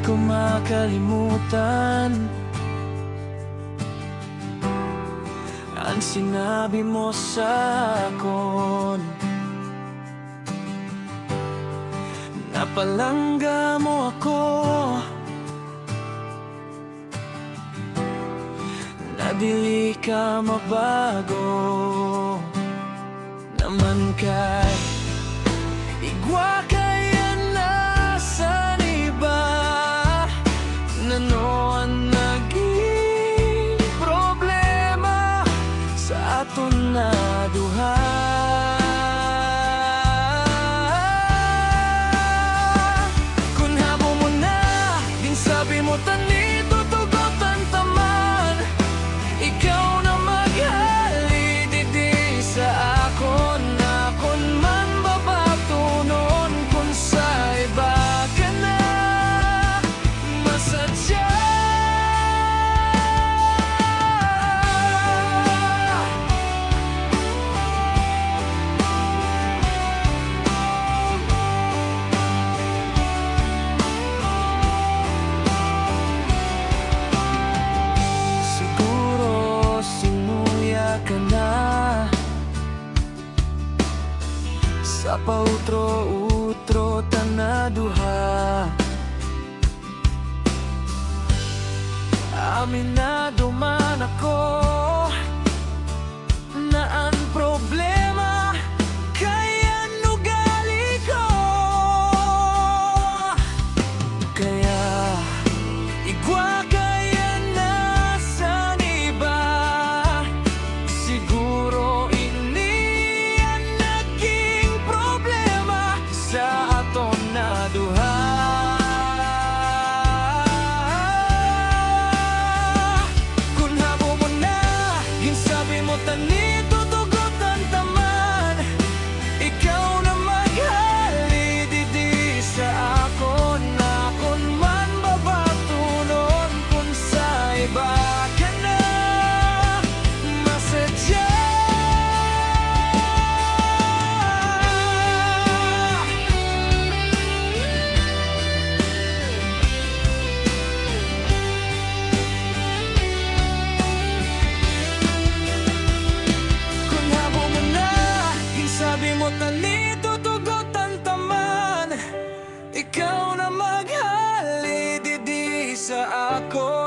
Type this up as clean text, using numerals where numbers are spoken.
ko makalimutan ang sinabi mo sa akin. Napalangga mo ako, na dili ka mabago. Naman kay igwa kaya nasa iba, nano ang naging problema sa aton na duha. Kung habo mo na, din sabi mo tani tutugotan taman, ikaw na maghalid di sa akon, akon man babatunon kung sa iba ka na masadya. Siguro sinuya ka na sa pautro-utro tanaduha. Aminado man ako na ang problema kaya nugali ko. Kaya igwa kaya nasa iba, siguro ini ang naging problema sa aton na duha. Kung habo mo na, ginsabi mo tani tutugotan taman, ikaw na maghalid di sa akon, akon man babatunon kung sa iba ka na masadya. Kung habo mo na, ginsabi mo tani tutugotan taman, ikaw na maghalid di sa ako.